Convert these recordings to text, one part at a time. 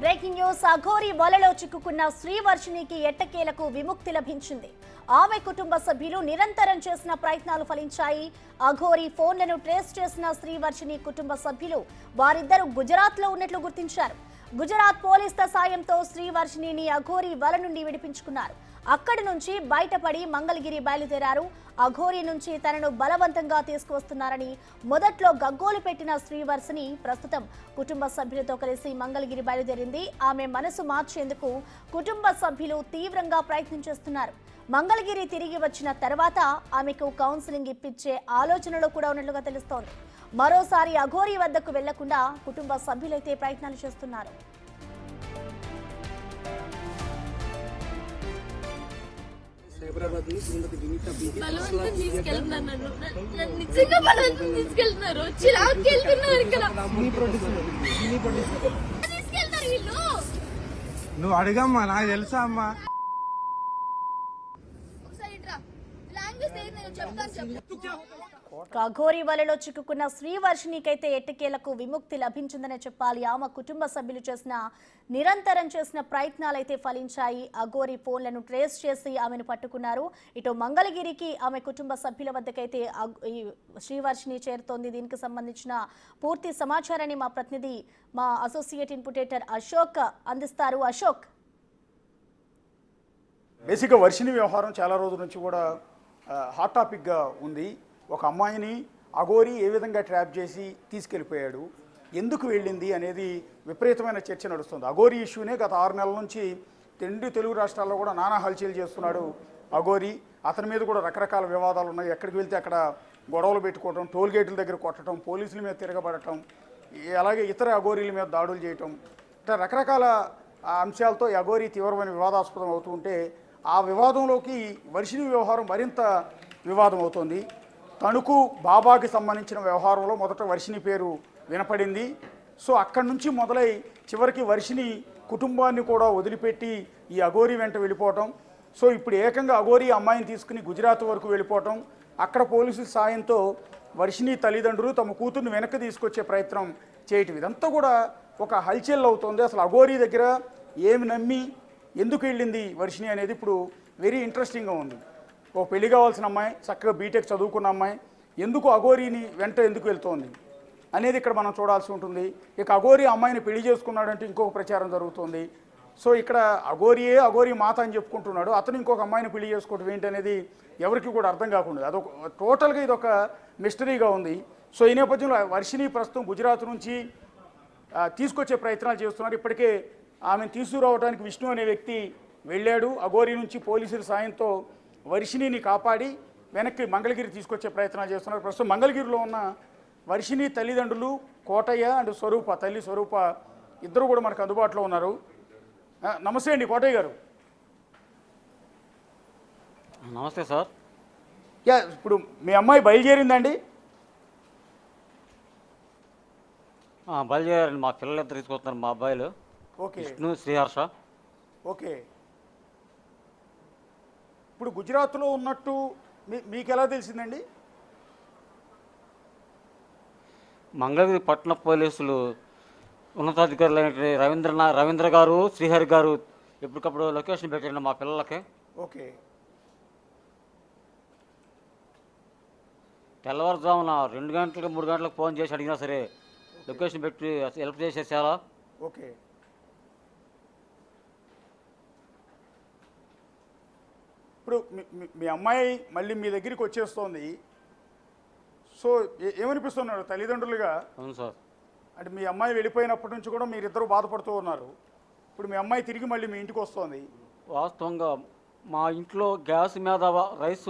Breaking news. Aghori వలలో చిక్కుకున్న శ్రీవర్షినికి ఎట్టకేలకు విముక్తి లభించింది. ఆమె కుటుంబ సభ్యులు నిరంతరం చేసిన ప్రయత్నాలు ఫలించాయి. అఘోరి ఫోన్లను ట్రేస్ చేసిన శ్రీవర్షిని కుటుంబ సభ్యులు వారిద్దరూ గుజరాత్ లో ఉన్నట్లు గుర్తించారు. గుజరాత్ పోలీసుల సాయంతో శ్రీవర్షిని అఘోరి వల నుండి విడిపించుకున్నారు. అక్కడి నుంచి బయటపడి మంగళగిరి బయలుదేరారు. అఘోరి నుంచి తనను బలవంతంగా తీసుకువస్తున్నారని మొదట్లో గగ్గోలు పెట్టిన శ్రీవర్షిని ప్రస్తుతం కుటుంబ సభ్యులతో కలిసి మంగళగిరి బయలుదేరింది. ఆమె మనసు మార్చేందుకు కుటుంబ సభ్యులు తీవ్రంగా ప్రయత్నం చేస్తున్నారు. మంగళగిరి తిరిగి వచ్చిన తర్వాత ఆమెకు కౌన్సిలింగ్ ఇప్పించే ఆలోచనలో కూడా ఉన్నట్లుగా తెలుస్తోంది. మరోసారి అఘోరి వద్దకు వెళ్లకుండా కుటుంబ సభ్యులైతే ప్రయత్నాలు చేస్తున్నారు. నువ్వు అడగమ్మా, నాకు తెలుసా అమ్మా. అఘోరి వలలో చిక్కుకున్న శ్రీవర్షినికైతే ఎట్టకేలకు విముక్తి లభించిందనే చెప్పాలి. ఆమె కుటుంబ సభ్యులు నిరంతరం చేసిన ప్రయత్నాలైతే ఫలించాయి. అఘోరి ఫోన్లను ట్రేస్ చేసి ఆమెను పట్టుకున్నారు. ఇటు మంగళగిరికి ఆమె కుటుంబ సభ్యుల వద్దకైతే శ్రీవర్షిని చేరుతోంది. దీనికి సంబంధించిన పూర్తి సమాచారాన్ని మా ప్రతినిధి, మా అసోసియేట్ ఇన్పుటేటర్ అశోక్ అందిస్తారు. అశోక్, బేసిక్గా వర్షిని వ్యవహారం చాలా రోజుల నుంచి కూడా హాట్ టాపిక్గా ఉంది. ఒక అమ్మాయిని అఘోరి ఏ విధంగా ట్రాప్ చేసి తీసుకెళ్ళిపోయాడు, ఎందుకు వెళ్ళింది అనేది విపరీతమైన చర్చ నడుస్తుంది. అఘోరి ఇష్యూనే గత 6 నెలల నుంచి తెలుగు రాష్ట్రాల్లో కూడా నానా హల్చల్ చేస్తున్నాడు అఘోరి. అతని మీద కూడా రకరకాల వివాదాలు ఉన్నాయి. ఎక్కడికి వెళ్తే అక్కడ గొడవలు పెట్టుకోవటం, టోల్ గేట్ల దగ్గర కొట్టడం, పోలీసుల మీద తిరగబడటం, అలాగే ఇతర అఘోరీల మీద దాడులు చేయటం, ఇట్లా రకరకాల అంశాలతో ఈ అఘోరి తీవ్రమైన వివాదాస్పదం అవుతూ ఉంటే ఆ వివాదంలోకి వర్షిని వ్యవహారం మరింత వివాదం అవుతోంది. తణుకు బాబాకి సంబంధించిన వ్యవహారంలో మొదట వర్షిని పేరు వినపడింది. సో అక్కడి నుంచి మొదలై చివరికి వర్షిని కుటుంబాన్ని కూడా వదిలిపెట్టి ఈ అఘోరి వెంట వెళ్ళిపోవటం. సో ఇప్పుడు ఏకంగా అఘోరి అమ్మాయిని తీసుకుని గుజరాత్ వరకు వెళ్ళిపోవటం, అక్కడ పోలీసుల సాయంతో వర్షిని తల్లిదండ్రులు తమ కూతుర్ని వెనక్కి తీసుకొచ్చే ప్రయత్నం చేయటం, ఇదంతా కూడా ఒక హల్చల్ అవుతుంది. అసలు అఘోరి దగ్గర ఏమి నమ్మి ఎందుకు వెళ్ళింది వర్షిని అనేది ఇప్పుడు వెరీ ఇంట్రెస్టింగ్గా ఉంది. ఓ పెళ్లి కావాల్సిన అమ్మాయి, చక్కగా బీటెక్ చదువుకున్న అమ్మాయి ఎందుకు అఘోరిని వెంట ఎందుకు వెళ్తోంది అనేది ఇక్కడ మనం చూడాల్సి ఉంటుంది. ఇక అఘోరి అమ్మాయిని పెళ్లి చేసుకున్నాడంటే ఇంకొక ప్రచారం జరుగుతుంది. సో ఇక్కడ అఘోరి మాత అని చెప్పుకుంటున్నాడు, అతను ఇంకొక అమ్మాయిని పెళ్లి చేసుకోవడం ఏంటి అనేది ఎవరికి కూడా అర్థం కాకుండా అదొక టోటల్గా ఇదొక మిస్టరీగా ఉంది. సో ఈ నేపథ్యంలో వర్షిని ప్రస్తుతం గుజరాత్ నుంచి తీసుకొచ్చే ప్రయత్నాలు చేస్తున్నారు. ఇప్పటికే ఆమెను తీసుకురావడానికి విష్ణు అనే వ్యక్తి వెళ్ళాడు. అఘోరి నుంచి పోలీసుల సాయంతో వర్షినిని కాపాడి వెనక్కి మంగళగిరి తీసుకొచ్చే ప్రయత్నాలు చేస్తున్నారు. ప్రస్తుతం మంగళగిరిలో ఉన్న వర్షిని తల్లిదండ్రులు కోటయ్య అండ్ స్వరూప, తల్లి స్వరూప ఇద్దరు కూడా మనకు అందుబాటులో ఉన్నారు. నమస్తే అండి కోటయ్య గారు. నమస్తే సార్. ఇప్పుడు మీ అమ్మాయి బయలుదేరిందండి? బయలుదేరండి. మా పిల్లలు ఇద్దరు తీసుకొస్తున్నారు, మా అబ్బాయిలు. ఓకే, విష్ణు, శ్రీహర్ష. ఓకే. ఇప్పుడు గుజరాత్లో ఉన్నట్టు మీకు ఎలా తెలిసిందండి? మంగళగిరి పట్టణ పోలీసులు ఉన్నతాధికారులు రవీంద్ర గారు, శ్రీహరి గారు ఎప్పటికప్పుడు లొకేషన్ పెట్టండి మా పిల్లలకి. ఓకే. తెల్లవారుజామున 2 గంటలకు 3 గంటలకు ఫోన్ చేసి అడిగినా సరే లొకేషన్ పెట్టి హెల్ప్ చేశారు చాలా. ఓకే. ఇప్పుడు మీ అమ్మాయి మళ్ళీ మీ దగ్గరికి వచ్చేస్తోంది. సో ఏమనిపిస్తున్నారు తల్లిదండ్రులుగా? అవును సార్. అంటే మీ అమ్మాయి వెళ్ళిపోయినప్పటి నుంచి కూడా మీరిద్దరూ బాధపడుతూ ఉన్నారు. ఇప్పుడు మీ అమ్మాయి తిరిగి మళ్ళీ మీ ఇంటికి వస్తుంది. వాస్తవంగా మా ఇంట్లో గ్యాస్ మీద రైస్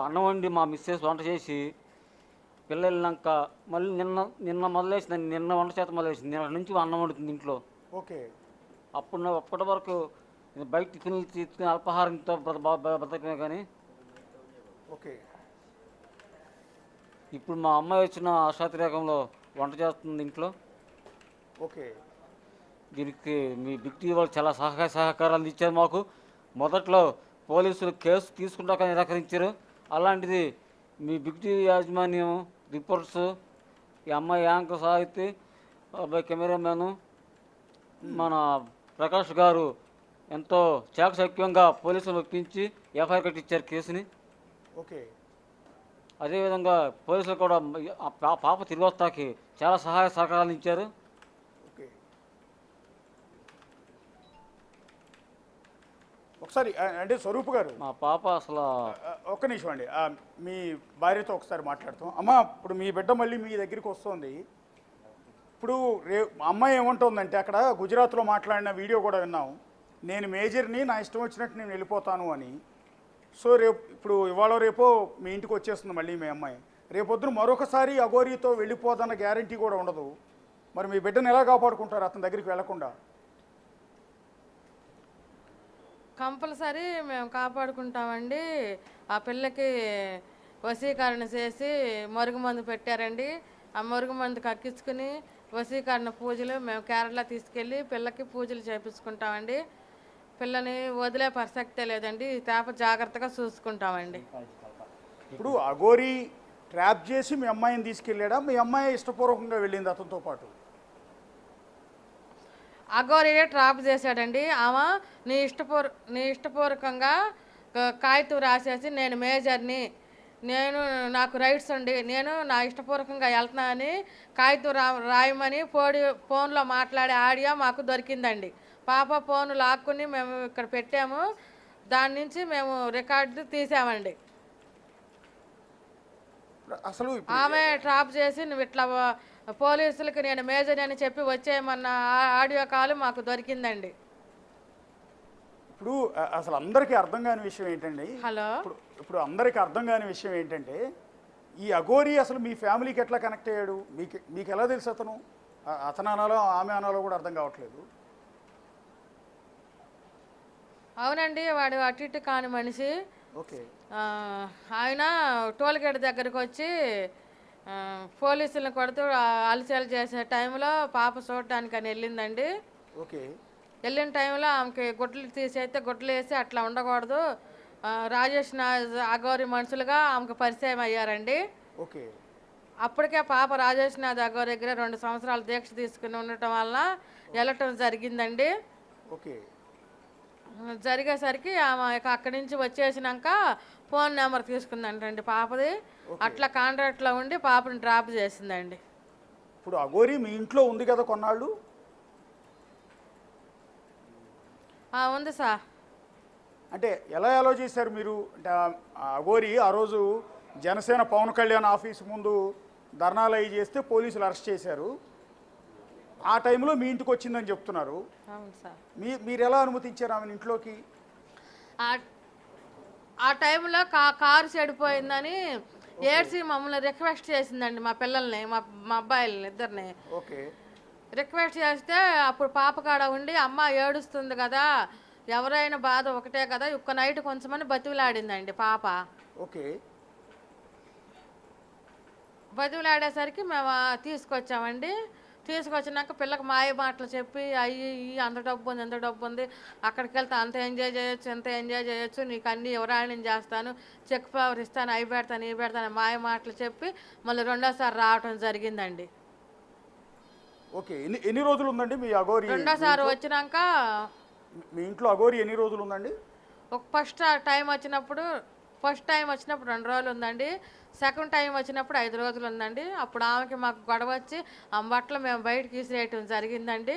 అన్నం వండి మా మిస్సెస్ వంట చేసి పిల్లలు వెళ్ళినాక మళ్ళీ నిన్న మొదలేసింది. నిన్న వంట చేత మొదలేసింది. నిన్న నుంచి అన్నం వండుతుంది ఇంట్లో. ఓకే. అప్పటి వరకు బయట టిఫిన్లు తీసుకుని అల్పాహారంతో బ్రతకమే కానీ. ఓకే. ఇప్పుడు మా అమ్మాయి వచ్చిన ఆశాతిరేకంలో వంట చేస్తుంది ఇంట్లో. ఓకే. దీనికి మీ బిగ్ టీవీ వాళ్ళు చాలా సహకారాలు ఇచ్చారు మాకు. మొదట్లో పోలీసులు కేసు తీసుకుంటాక నిరాకరించారు. అలాంటిది మీ బిగ్ టీవీ యాజమాన్యం, రిపోర్ట్స్, ఈ అమ్మాయి యాంకర్ సాహిత్య, కెమెరామ్యాను, మన ప్రకాష్ గారు ఎంతో చాకచక్యంగా పోలీసులు ఒప్పించి ఎఫ్ఐఆర్ కట్టించారు కేసుని. ఓకే. అదేవిధంగా పోలీసులు కూడా ఆ పాప తిరిగి వస్తాకి చాలా సహాయ సహకారాలు ఇచ్చారు. ఓకే. ఒకసారి అంటే స్వరూప్ గారు, మా పాప అసలు ఒక్క నిమిషం అండి, మీ భార్యతో ఒకసారి మాట్లాడతాం. అమ్మ, ఇప్పుడు మీ బిడ్డ మళ్ళీ మీ దగ్గరికి వస్తుంది. ఇప్పుడు అమ్మాయి ఏమంటుందంటే, అక్కడ గుజరాత్లో మాట్లాడిన వీడియో కూడా విన్నాం, నేను మేజర్ని, నా ఇష్టం వచ్చినట్టు నేను వెళ్ళిపోతాను అని. సో ఇప్పుడు ఇవాళ రేపో మీ ఇంటికి వచ్చేస్తుంది మళ్ళీ మీ అమ్మాయి. రేపొద్దున మరొకసారి అఘోరీతో వెళ్ళిపోదన్న గ్యారంటీ కూడా ఉండదు. మరి మీ బిడ్డను ఎలా కాపాడుకుంటారు అతని దగ్గరికి వెళ్లకుండా? కంపల్సరీ మేము కాపాడుకుంటామండి. ఆ పిల్లకి వశీకరణ చేసి మరుగుమందు పెట్టారండి. ఆ మరుగుమందు కక్కించుకుని వశీకరణ పూజలు మేము కేరళ తీసుకెళ్ళి పిల్లకి పూజలు చేపించుకుంటామండి. పిల్లని వదిలే ప్రసక్తే లేదండి. ఈ తేప జాగ్రత్తగా చూసుకుంటామండి. ఇప్పుడు అఘోరీ ట్రాప్ చేసి మీ అమ్మాయిని తీసుకెళ్ళాడా, మీ అమ్మాయి ఇష్టపూర్వకంగా వెళ్ళింది అతనితో పాటు? అఘోరీనే ట్రాప్ చేశాడండి. ఆమె నీ ఇష్టపూర్వకంగా కాగితం రాసేసి, నేను మేజర్ని, నాకు రైట్స్ ఉండి నేను నా ఇష్టపూర్వకంగా వెళ్తున్నా అని కాగితం రాయమని ఫోన్లో మాట్లాడే ఆడియో మాకు దొరికిందండి. పాప ఫోన్ లాక్కుని మేము ఇక్కడ పెట్టాము. దాని నుంచి మేము రికార్డు తీసామండి. అసలు ఆమె ట్రాప్ చేసి నువ్వు ఇట్లా పోలీసులకి నేను మేజర్ అని చెప్పి వచ్చేయమన్న ఆడియో కాల్ మాకు దొరికిందండి. ఇప్పుడు అసలు అందరికీ అర్థం కాని విషయం ఏంటండి, హలో, ఇప్పుడు అందరికీ అర్థం కాని విషయం ఏంటంటే, ఈ అఘోరీ అసలు మీ ఫ్యామిలీకి ఎట్లా కనెక్ట్ అయ్యాడు? మీకు ఎలా తెలుసు అతను? అతను అనాలో ఆమె అనాలో కూడా అర్థం కావట్లేదు. అవునండి, వాడు అటు ఇటు కాని మనిషి. ఓకే. ఆయన టోల్గేట్ దగ్గరకు వచ్చి పోలీసులను కొడుతూ అలసలు చేసే టైంలో పాప చూడటానికి అని వెళ్ళిందండి. ఓకే. వెళ్ళిన టైంలో ఆమెకి గుడ్లు తీసేస్తే గుడ్లు వేసి అట్లా ఉండకూడదు, రాజేష్ అఘోరి మనుషులుగా ఆమెకు పరిచయం అయ్యారండి. ఓకే. అప్పటికే పాప రాజేష్ అఘోరి దగ్గర 2 సంవత్సరాలు దీక్ష తీసుకుని ఉండటం వల్ల వెళ్ళటం జరిగిందండి. ఓకే. జరిగేసరికి ఆమె అక్కడి నుంచి వచ్చేసినాక ఫోన్ నెంబర్ తీసుకుందంటండి పాపది. అట్లా కాంట్రాక్ట్లో ఉండి పాపని డ్రాప్ చేసిందండి. ఇప్పుడు అఘోరీ మీ ఇంట్లో ఉంది కదా కొన్నాళ్ళు? ఉంది సార్. అంటే ఎలా చేశారు మీరు? అంటే అఘోరీ ఆ రోజు జనసేన పవన్ కళ్యాణ్ ఆఫీస్ ముందు ధర్నాలు అవి చేస్తే పోలీసులు అరెస్ట్ చేశారు. ఆ టైంలో మీ ఇంటికి వచ్చిందని చెప్తున్నారు. అవును సార్. మీరు ఎలా అనుమతించారు ఆమెను ఇంట్లోకి? ఆ టైంలో కారు చెడిపోయిందని ఏడ్చి మమ్మల్ని రిక్వెస్ట్ చేసిందండి, మా పిల్లల్ని, మా అబ్బాయిలని ఇద్దరిని. ఓకే. రిక్వెస్ట్ చేస్తే అప్పుడు పాప కాడ ఉండి అమ్మ ఏడుస్తుంది కదా, ఎవరైనా బాధ ఒకటే కదా, ఒక్క నైట్ కొంచెమని బతివిలాడిందండి పాప. ఓకే. బతివిలాడేసరికి మేము తీసుకొచ్చామండి. తీసుకొచ్చినాక పిల్లకి మాయ మాటలు చెప్పి అయ్యి అంత డబ్బు ఉంది, ఎంత డబ్బు ఉంది, అక్కడికి వెళ్తే అంత ఎంజాయ్ చేయొచ్చు, ఎంత ఎంజాయ్ చేయొచ్చు, నీకు అన్ని ఎవరాయని చేస్తాను, చెక్ పవర్ ఇస్తాను, అవి పెడతాను, ఇవి పెడతాను మాయ మాటలు చెప్పి మళ్ళీ రెండోసారి రావటం జరిగిందండి. ఓకే. ఎన్ని రోజులు ఉందండి మీ అఘోరీ? రెండోసారి వచ్చినాక మీ ఇంట్లో అఘోరీ ఎన్ని రోజులు ఉందండి? ఫస్ట్ టైం వచ్చినప్పుడు 2 రోజులు ఉందండి. సెకండ్ టైం వచ్చినప్పుడు 5 రోజులు ఉందండి. అప్పుడు ఆమెకి మాకు గొడవ వచ్చి బట్టలు మేము బయటకి తీసిరేయటం జరిగిందండి.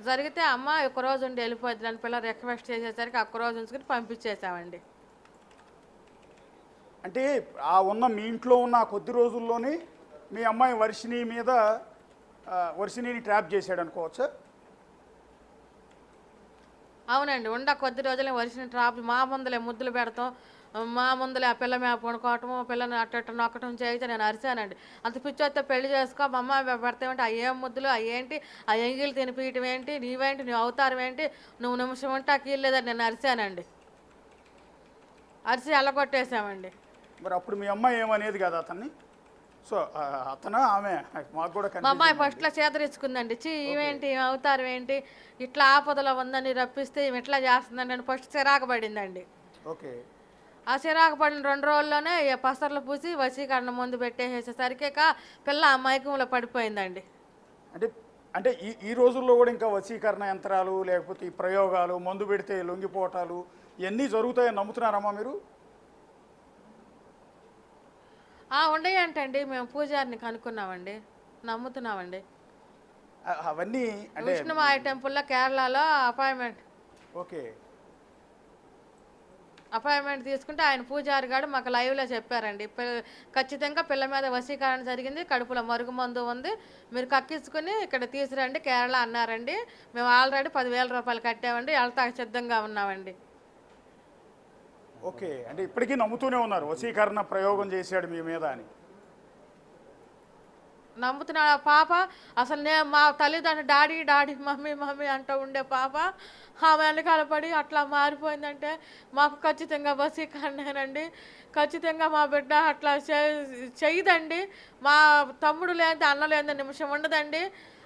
జరిగితే అమ్మ ఒక రోజు ఉండి వెళ్ళిపోద్ది అని పిల్లలు రిక్వెస్ట్ చేసేసరికి ఒక్క రోజు ఉంచుకుని పంపించేసామండి. అంటే మీ ఇంట్లో ఉన్న కొద్ది రోజుల్లోనే మీ అమ్మాయి వర్షిణిని ట్రాప్ చేశాడు అనుకోవచ్చా? అవునండి, కొద్ది రోజులే వర్షిని ట్రాప్ మా ముందులే ముద్దులు పెడతాం, మా ముందులే ఆ పిల్ల మీద పడుకోవటము, పిల్లని అట్ట నొక్కటం చేయితే నేను అరిశానండి. అంత పిచ్చొస్తే పెళ్లి చేసుకో మా అమ్మ పెడతావేంటి, ఆ ఏం ముద్దులు, ఏంటి ఆ ఎంగిలు తినిపించడం ఏంటి, నీవేంటి, నువ్వు అవతారం ఏంటి, నువ్వు నిమిషం ఉంటే కీళ్ళేదని నేను అరిశానండి. అరిసి అల్లగొట్టేసామండి. మరి అప్పుడు మీ అమ్మాయి ఏమనేది కదా అతన్ని? సో ఆమె మాకు కూడా మా అమ్మాయి ఫస్ట్లో చేతరించుకుందండి. ఇవేంటి అవతారం ఏంటి, ఇట్లా ఆపదలో ఉందని రప్పిస్తే ఇట్లా చేస్తుందండి అని ఫస్ట్ చిరాకు పడిందండి. ఓకే. ఆ చిరాకు పడిన 2 రోజుల్లోనే పసర్లు పూసి వశీకరణ ముందు పెట్టేసేసరికి పిల్ల ఆ మైకంలో పడిపోయిందండి. అంటే అంటే ఈ రోజుల్లో కూడా ఇంకా వశీకరణ యంత్రాలు లేకపోతే ఈ ప్రయోగాలు, మందు పెడితే లొంగిపోవటాలు ఇవన్నీ జరుగుతాయని నమ్ముతున్నారమ్మా మీరు? ఉండయంటండి, మేము పూజారిని కనుక్కున్నామండి, నమ్ముతున్నామండి. అవన్నీ అంటే విష్ణుమాయ టెంపుల్లో కేరళలో ఓకే అపాయింట్మెంట్ తీసుకుంటే ఆయన పూజారి గారు మాకు లైవ్లో చెప్పారండి, ఖచ్చితంగా పిల్ల మీద వశీకరణ జరిగింది, కడుపులో మరుగుమందు ఉంది, మీరు కక్కించుకుని ఇక్కడ తీసుకురండి కేరళ అన్నారండి. మేము ఆల్రెడీ 10,000 రూపాయలు కట్టామండి, వెళ్తాక సిద్ధంగా ఉన్నామండి. ఓకే, అంటే ఇప్పటికీ నమ్ముతూనే ఉన్నారు వశీకరణ ప్రయోగం చేశాడు మీ మీద అని? నమ్ముతున్నాడు. ఆ పాప అసలు నేను మా తల్లిదండ్రులు డాడీ డాడీ మమ్మీ మమ్మీ అంటూ ఉండే పాప ఆమె వెనకాల పడి అట్లా మారిపోయిందంటే మాకు ఖచ్చితంగా వశీకరణేనండి. ఖచ్చితంగా మా బిడ్డ అట్లా చెయ్యదండి. మా తమ్ముడు లేని అన్న లేని నిమిషం ఉండదండి.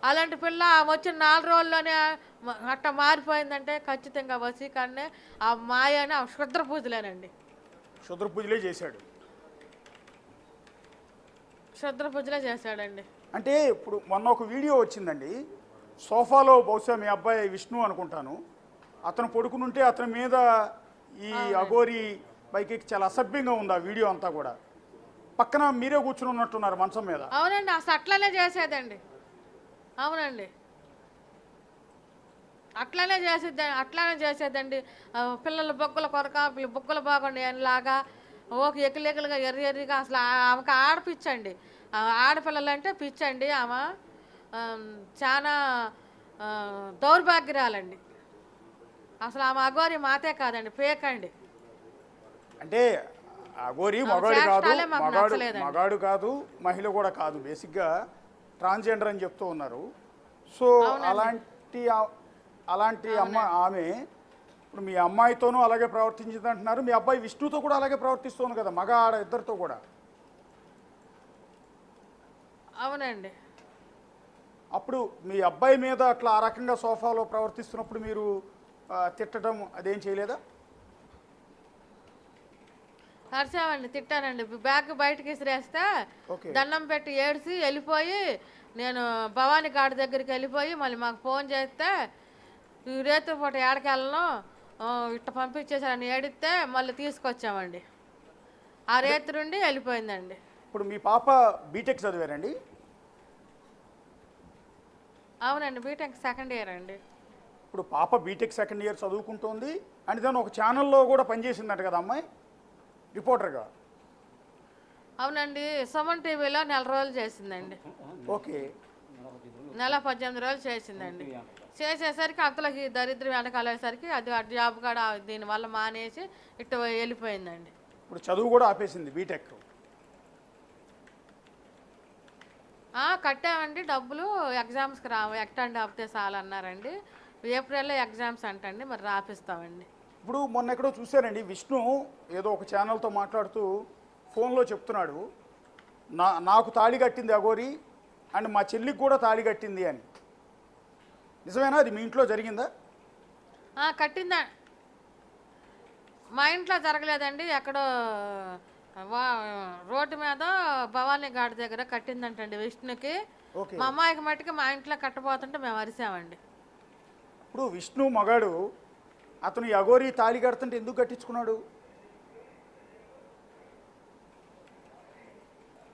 అలాంటి పిల్ల వచ్చిన 4 రోజుల్లోనే అట్లా మారిపోయిందంటే ఖచ్చితంగా వశీకరణే. ఆ మాయని ఆ క్షుద్ర పూజలేనండి. క్షుద్ర పూజలే చేశాడు. క్షుద్ర పూజలే చేశాడండి. అంటే ఇప్పుడు మొన్న ఒక వీడియో వచ్చిందండి, సోఫాలో బహుశా మీ అబ్బాయి విష్ణు అనుకుంటాను, అతను పడుకునుంటే అతని మీద ఈ అఘోరి పైకి చాలా అసభ్యంగా ఉంది ఆ వీడియో అంతా కూడా. పక్కన మీరే కూర్చుని ఉన్నట్టున్నారు మంచం మీద. అవునండి, అసలు అట్లనే చేసేదండి. అవునండి, అట్లానే చేసేదండి. పిల్లల బొగ్గల కొరక బొగ్గలు బాగుండే లాగా ఓకే ఎక్కలెక్కలుగా ఎర్రగా అసలు ఆమెకు ఆడపిచ్చండి. ఆడపిల్లలు అంటే పిచ్చండి. ఆమె చాలా దౌర్భాగ్యరాలండి. అసలు ఆమె అఘోరి మాతే కాదండి, ఫేక్ అండి. అంటే అఘోరి మగాడు కాదు, మహిళ కూడా కాదు, బేసిక్గా ట్రాన్స్జెండర్ అని చెప్తూ ఉన్నారు. సో అలాంటి ఆమె ఇప్పుడు మీ అమ్మాయితోనూ అలాగే ప్రవర్తించింది అంటున్నారు, మీ అబ్బాయి విష్ణుతో కూడా అలాగే ప్రవర్తిస్తుంది కదా, మగ ఆడ ఇద్దరితో కూడా. అవునండి. అప్పుడు మీ అబ్బాయి మీద అట్లా ఆ రకంగా సోఫాలో ప్రవర్తిస్తున్నప్పుడు మీరు తిట్టడం అదేం చేయలేదా? అరిచామండి, తిట్టానండి. బ్యాగ్ బయటకి విసిరేస్తే దండం పెట్టి ఏడిసి వెళ్ళిపోయి, నేను భవానీ గాడి దగ్గరికి వెళ్ళిపోయి మళ్ళీ మాకు ఫోన్ చేస్తే ఈ రేత్రి పూట ఏడకెళ్ళను ఇట్ట పంపించేసారని ఏడిస్తే మళ్ళీ తీసుకొచ్చామండి. ఆ రేత్రి నుండి వెళ్ళిపోయిందండి. ఇప్పుడు మీ పాప బీటెక్ చదివారండి? అవునండి, బీటెక్ సెకండ్ ఇయర్ అండి. ఇప్పుడు పాప బీటెక్ సెకండ్ ఇయర్ చదువుకుంటోంది అండ్ దాన్ని ఒక ఛానల్లో కూడా పనిచేసిందంట కదా అమ్మాయి, రిపోర్టర్గా. అవునండి, సుమన్ టీవీలో 4 రోజులు చేసిందండి. ఓకే, నెల 18 రోజులు చేసిందండి. చేసేసరికి అంతలోకి దరిద్రం వెనకాలేసరికి అది జాబ్ కూడా దీనివల్ల మానేసి ఇటు వెళ్ళిపోయిందండి. ఇప్పుడు చదువు కూడా ఆపేసింది బీటెక్. కట్టామండి డబ్బులు, ఎగ్జామ్స్కి రావు, ఎక్టెండ్ ఆపితే చాలు అన్నారండి. ఏప్రిల్లో ఎగ్జామ్స్ అంటండి, మరి రాపిస్తామండి. ఇప్పుడు మొన్న ఎక్కడో చూశారండి, విష్ణు ఏదో ఒక ఛానల్తో మాట్లాడుతూ ఫోన్లో చెప్తున్నాడు, నాకు తాళి కట్టింది అఘోరి అండ్ మా చెల్లికి కూడా తాళి కట్టింది అని. నిజమేనా? అది మీ ఇంట్లో జరిగిందా? కట్టిందా? మా ఇంట్లో జరగలేదండి, ఎక్కడో రోడ్డు మీద భవానీ ఘాట్ దగ్గర కట్టిందంటండి విష్ణుకి. మా అమ్మాయికి మట్టికి మా ఇంట్లో కట్టబోతుంటే మేము అరిసామండి. ఇప్పుడు విష్ణు మగాడు, అతను ఈ అఘోరి తాళి కడుతుంటే ఎందుకు కట్టించుకున్నాడు?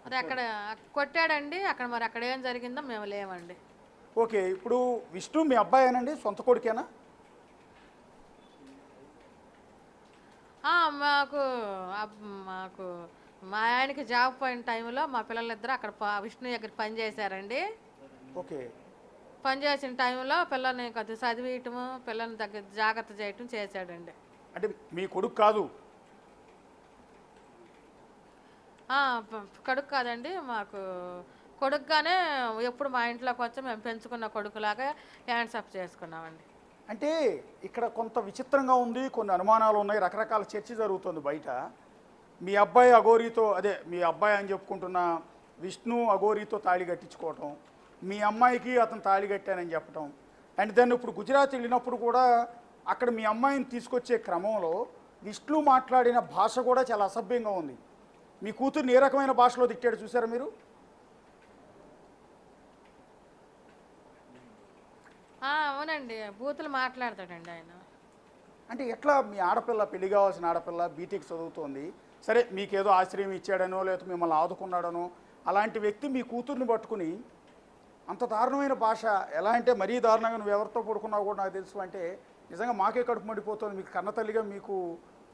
మరి అక్కడ కొట్టాడండి, అక్కడ మరి అక్కడ ఏం జరిగిందో మేము లేమండి. ఓకే, ఇప్పుడు విష్ణు మీ అబ్బాయేనండి, సొంత కొడుకేనా? మాకు మా ఆయనకి జాబ్ పోయిన టైంలో మా పిల్లలిద్దరూ అక్కడ విష్ణు దగ్గర పనిచేశారండి. ఓకే, పనిచేసిన టైంలో పిల్లల్ని కొద్దిగా చదివేయటము, పిల్లల్ని దగ్గర జాగ్రత్త చేయటం చేశాడండి. అంటే మీ కొడుకు కాదు? కొడుకు కాదండి, మాకు కొడుకుగానే ఎప్పుడు మా ఇంట్లోకి వచ్చి మేము పెంచుకున్న కొడుకులాగా హ్యాండ్సప్ చేసుకున్నామండి. అంటే ఇక్కడ కొంత విచిత్రంగా ఉంది, కొన్ని అనుమానాలు ఉన్నాయి, రకరకాల చర్చ జరుగుతుంది బయట. మీ అబ్బాయి అఘోరితో, అదే మీ అబ్బాయి అని చెప్పుకుంటున్న విష్ణు అఘోరితో తాళి కట్టించుకోవటం, మీ అమ్మాయికి అతను తాళి కట్టానని చెప్పటం, అండ్ దాన్ని ఇప్పుడు గుజరాత్ వెళ్ళినప్పుడు కూడా అక్కడ మీ అమ్మాయిని తీసుకొచ్చే క్రమంలో విష్ణు మాట్లాడిన భాష కూడా చాలా అసభ్యంగా ఉంది. మీ కూతుర్ని ఏ రకమైన భాషలో తిట్టాడు చూసారా మీరు? అవునండి, బూతులు మాట్లాడతాడండి ఆయన. అంటే ఎట్లా మీ ఆడపిల్ల, పెళ్లి కావాల్సిన ఆడపిల్ల బీటెక్ చదువుతోంది, సరే మీకేదో ఆశ్రయం ఇచ్చాడనో లేకపోతే మిమ్మల్ని ఆదుకున్నాడనో అలాంటి వ్యక్తి మీ కూతుర్ని పట్టుకుని అంత దారుణమైన భాష, ఎలా అంటే మరీ దారుణంగా నువ్వు ఎవరితో పడుకున్నావు కూడా నాకు తెలుసు అంటే నిజంగా మాకే కడుపు మండిపోతుంది, మీకు కన్నతల్లిగా మీకు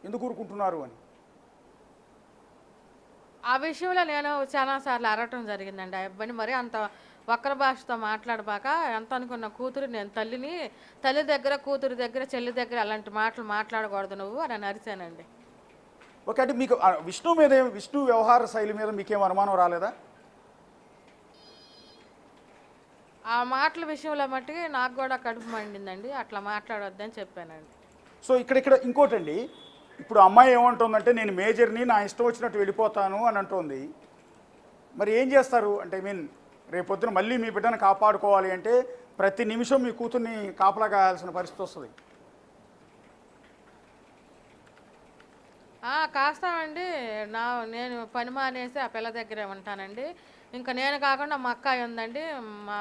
ఎందుకు ఊరుకుంటున్నారు అని. ఆ విషయంలో నేను చాలాసార్లు అరవటం జరిగిందండి. ఆ అబ్బాయిని మరి అంత వక్ర భాషతో మాట్లాడబాక, ఎంత అనుకున్న కూతురు నేను తల్లి దగ్గర, కూతురు దగ్గర, చెల్లి దగ్గర అలాంటి మాటలు మాట్లాడకూడదు నువ్వు అని అరిచానండి. ఓకే, అంటే మీకు విష్ణు మీద విష్ణు వ్యవహార శైలి మీద మీకేం అనుమానం రాలేదా? ఆ మాటల విషయంలో మట్టుకి నాకు కూడా కడుపు మండిందండి, అట్లా మాట్లాడొద్దని చెప్పానండి. సో ఇక్కడ ఇంకోటండి, ఇప్పుడు అమ్మాయి ఏమంటుందంటే నేను మేజర్ని, నా ఇష్టం వచ్చినట్టు వెళ్ళిపోతాను అని అంటుంది. మరి ఏం చేస్తారు అంటే రేపొద్దున మళ్ళీ మీ బిడ్డను కాపాడుకోవాలి అంటే ప్రతి నిమిషం మీ కూతుర్ని కాపలా కాయాల్సిన పరిస్థితి వస్తుంది. కాస్తామండి. నేను పని మానేసి ఆ పిల్ల దగ్గరే ఉంటానండి. ఇంకా నేను కాకుండా మా అక్కాయి ఉందండి, మా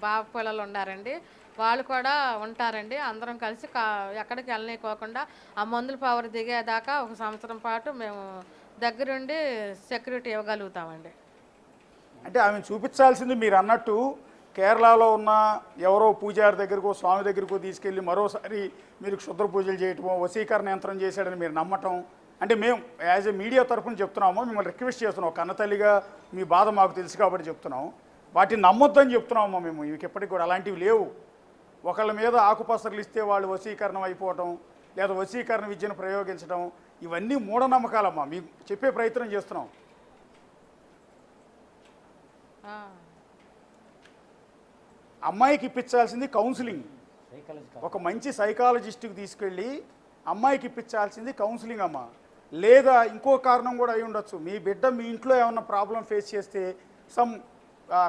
బావ పిల్లలు ఉన్నారండి, వాళ్ళు కూడా ఉంటారండి. అందరం కలిసి ఎక్కడికి వెళ్ళనీకోకుండా ఆ మందుల పవర్ దిగేదాకా 1 సంవత్సరం పాటు మేము దగ్గరుండి సెక్యూరిటీ ఇవ్వగలుగుతామండి. అంటే ఆమె చూపించాల్సింది మీరు అన్నట్టు కేరళలో ఉన్న ఎవరో పూజారి దగ్గరకో స్వామి దగ్గరకో తీసుకెళ్ళి మరోసారి మీరు క్షుద్ర పూజలు చేయటమో, వశీకరణ యంత్రం చేశాడని మీరు నమ్మటం. అంటే మేము యాజ్ ఏ మీడియా తరఫున చెప్తున్నాము, మిమ్మల్ని రిక్వెస్ట్ చేస్తున్నాం, కన్నతల్లిగా మీ బాధ మాకు తెలుసు కాబట్టి చెప్తున్నాం, వాటిని నమ్మొద్దని చెప్తున్నామమ్మా మేము. మీకు ఎప్పటికి కూడా అలాంటివి లేవు. ఒకళ్ళ మీద ఆకుపసరలు ఇస్తే వాళ్ళు వశీకరణం అయిపోవటం, లేదా వశీకరణ విద్యను ప్రయోగించడం, ఇవన్నీ మూఢనమ్మకాలమ్మా. మీకు చెప్పే ప్రయత్నం చేస్తున్నాం. అమ్మాయికి ఇప్పించాల్సింది కౌన్సిలింగ్. ఒక మంచి సైకాలజిస్ట్కి తీసుకెళ్ళి అమ్మాయికి ఇప్పించాల్సింది కౌన్సిలింగ్ అమ్మ. లేదా ఇంకో కారణం కూడా అయి ఉండొచ్చు, మీ బిడ్డ మీ ఇంట్లో ఏమన్నా ప్రాబ్లం ఫేస్ చేస్తే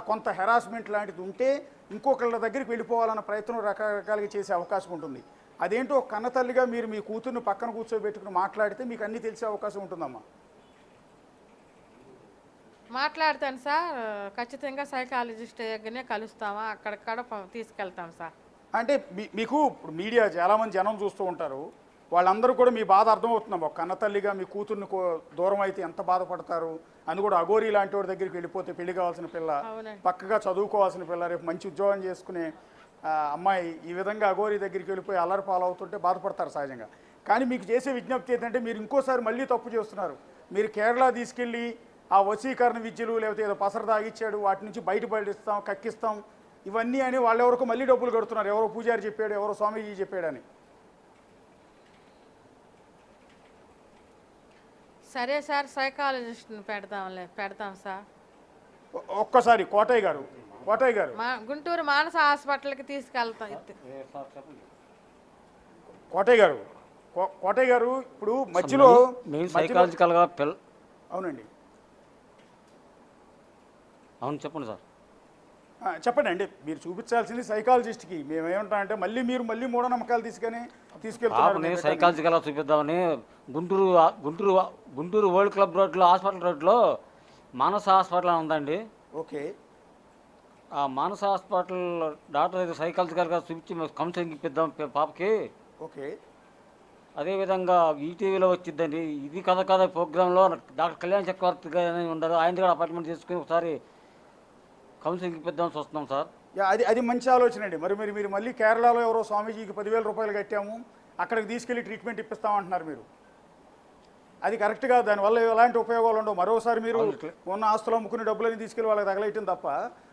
కొంత హెరాస్మెంట్ లాంటిది ఉంటే ఇంకొకళ్ళ దగ్గరికి వెళ్ళిపోవాలన్న ప్రయత్నం రకరకాలుగా చేసే అవకాశం ఉంటుంది. అదేంటో ఒక కన్నతల్లిగా మీరు మీ కూతుర్ని పక్కన కూర్చోబెట్టుకుని మాట్లాడితే మీకు అన్నీ తెలిసే అవకాశం ఉంటుందమ్మా. మాట్లాడతాను సార్, ఖచ్చితంగా సైకాలజిస్ట్ దగ్గరనే కలుస్తామా, అక్కడిక్కడ తీసుకెళ్తాం సార్. అంటే మీకు ఇప్పుడు మీడియా చాలామంది జనం చూస్తూ ఉంటారు, వాళ్ళందరూ కూడా మీ బాధ అర్థమవుతున్నాం. ఒక కన్నతల్లిగా మీ కూతుర్ని దూరం అయితే ఎంత బాధపడతారు అని కూడా. అఘోరీ లాంటి వాడి దగ్గరికి వెళ్ళిపోతే పెళ్లి కావాల్సిన పిల్ల, పక్కగా చదువుకోవాల్సిన పిల్ల, రేపు మంచి ఉద్యోగం చేసుకునే అమ్మాయి ఈ విధంగా అఘోరీ దగ్గరికి వెళ్ళిపోయి అల్లరి పాలవుతుంటే బాధపడతారు సహజంగా. కానీ మీకు చేసే విజ్ఞప్తి ఏంటంటే మీరు ఇంకోసారి మళ్ళీ తప్పు చేస్తున్నారు. మీరు కేరళ తీసుకెళ్ళి ఆ వశీకరణ విద్యలు లేకపోతే ఏదో పసర తాగిచ్చాడు వాటి నుంచి బయటపడిస్తాం, కక్కిస్తాం, ఇవన్నీ అని వాళ్ళెవరకు మళ్ళీ డబ్బులు కడుతున్నారు. ఎవరో పూజారి చెప్పాడు, ఎవరో స్వామీజీ చెప్పాడని. సరే సార్, సైకాలజిస్ట్ని పెడతాం సార్. ఒక్కసారి కోటయ్య గారు గుంటూరు మానస హాస్పిటల్కి తీసుకెళ్తాం. కోటయ్య గారు ఇప్పుడు మధ్యలో సైకాలజికల్గా అవునండి, అవును చెప్పండి సార్. చెప్పండి అండి. మీరు చూపించాల్సింది సైకాలజిస్ట్కి, మేము ఏమంటామంటే మళ్ళీ మూఢనమ్మకాలు తీసుకెళ్తాం. నేను సైకాలజికల్గా చూపిద్దామని గుంటూరు వరల్డ్ క్లబ్ రోడ్లో హాస్పిటల్ రోడ్లో మానస హాస్పిటల్ అని ఉందండి. ఓకే, ఆ మానస హాస్పిటల్ డాక్టర్ దగ్గర సైకాలజికల్గా చూపించి కౌన్సిలింగ్ ఇప్పిద్దాం పాపకి. ఓకే, అదేవిధంగా ఈటీవీలో వచ్చిద్దండి ఇది కథ ప్రోగ్రాంలో డాక్టర్ కళ్యాణ్ చక్రవర్తి గారు ఉండరు, ఆయన దగ్గర అపాయింట్మెంట్ తీసుకుని ఒకసారి కౌన్సిలింగ్ ఇప్పిద్దాం చూస్తున్నాం సార్. అది మంచి ఆలోచన అండి. మీరు మళ్ళీ కేరళలో ఎవరో స్వామీజీకి 10,000 రూపాయలు కట్టాము, అక్కడికి తీసుకెళ్ళి ట్రీట్మెంట్ ఇప్పిస్తామంటున్నారు మీరు. అది కరెక్ట్ కాదు, దానివల్ల ఎలాంటి ఉపయోగాలు ఉండవు. మరోసారి మీరు ఉన్న ఆస్తులు అమ్ముకుని డబ్బులని తీసుకెళ్ళి వాళ్ళకి తగలేయటం తప్ప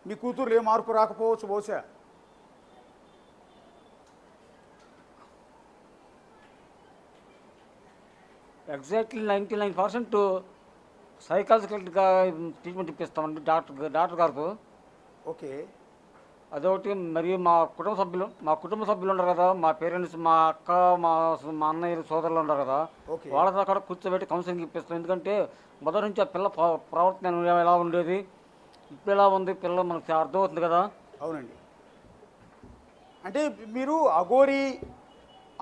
మీ కూతురు ఏ మార్పు రాకపోవచ్చు బహుశా. ఎగ్జాక్ట్లీ 99% సైకాలజికల్గా ట్రీట్మెంట్ ఇప్పిస్తామండి డాక్టర్ గారు. ఓకే, అదొకటి. మరియు మా కుటుంబ సభ్యులు ఉన్నారు కదా, మా పేరెంట్స్, మా అక్క, మా అన్నయ్య సోదరులు ఉన్నారు కదా, వాళ్ళతో కూడా కూర్చోబెట్టి కౌన్సిలింగ్ ఇప్పిస్తాం. ఎందుకంటే మొదటి నుంచి ఆ పిల్ల ప్రవర్తన ఎలా ఉండేది, ఇప్పుడు ఎలా ఉంది పిల్ల మనకు అర్థమవుతుంది కదా. అవునండి. అంటే మీరు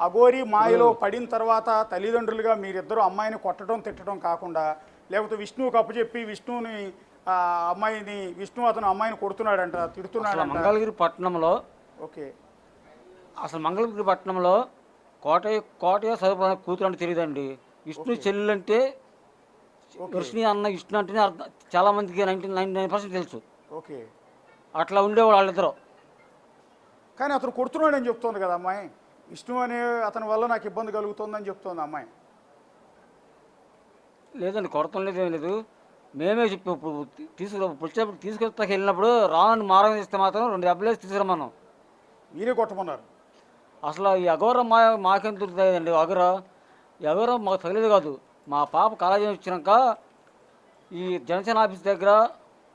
అఘోరీ మాయలో పడిన తర్వాత తల్లిదండ్రులుగా మీరిద్దరూ అమ్మాయిని కొట్టడం తిట్టడం కాకుండా, లేకపోతే విష్ణువుకి అప్పచెప్పి విష్ణు అతను అమ్మాయిని కొడుతున్నాడంట, తిడుతున్నాడంట మంగళగిరి పట్టణంలో. ఓకే, అసలు మంగళగిరి పట్టణంలో కోటయ్య సదుపాయ కూతురు అంటే తెలియదండి. విష్ణు చెల్లెలు అంటే విష్ణు అన్న విష్ణు అంటేనే అర్థం, చాలామందికి 99% తెలుసు. ఓకే. అట్లా ఉండేవాళ్ళు వాళ్ళిద్దరు. కానీ అతను కొడుతున్నాడని చెప్తోంది కదా అమ్మాయి. విష్ణు అనే అతని వల్ల నాకు ఇబ్బంది కలుగుతుందని చెప్తోంది అమ్మాయి. లేదండి, కొడతం లేదు, ఏం లేదు. మేమే చెప్పి ఇప్పుడు తీసుకెళ్తాకి వెళ్ళినప్పుడు రాను మారం ఇస్తే మాత్రం 2 దెబ్బలు వేసి తీసుకురమ్మన్నాం. మీరే కొట్టమన్నారు. అసలు ఈ అఘోరం మాకేం దొరుకుతాయండి. అఘోరం మాకు తగిలేదు కాదు. మా పాప కాలేజీ వచ్చినాక ఈ జనసేన ఆఫీస్ దగ్గర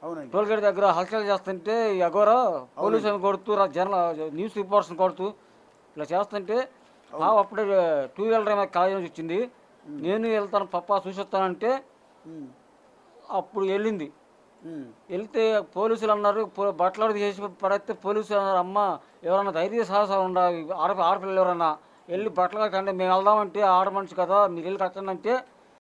అవునండి. టోల్గేట్ దగ్గర హల్చల్ చేస్తుంటే ఈ అఘోర పోలీసులను కొడుతూ న్యూస్ రిపోర్ట్స్ని కొడుతూ ఇలా చేస్తుంటే అప్పుడే 2 వీలర్ కాలేజీ నుంచి వచ్చింది. నేను వెళ్తాను పప్పా చూసొస్తానంటే అప్పుడు వెళ్ళింది. వెళ్తే పోలీసులు అన్నారు, బట్టలు చేసి పడితే పోలీసులు అన్నారు, అమ్మ ఎవరన్నా ధైర్య సాహసాలు ఉండాలి, ఆడపిల్లలు ఎవరన్నా వెళ్ళి బట్టలు కట్టండి, మేము వెళ్దామంటే ఆడ మనిషి కదా మీరు వెళ్ళి కట్టండి అంటే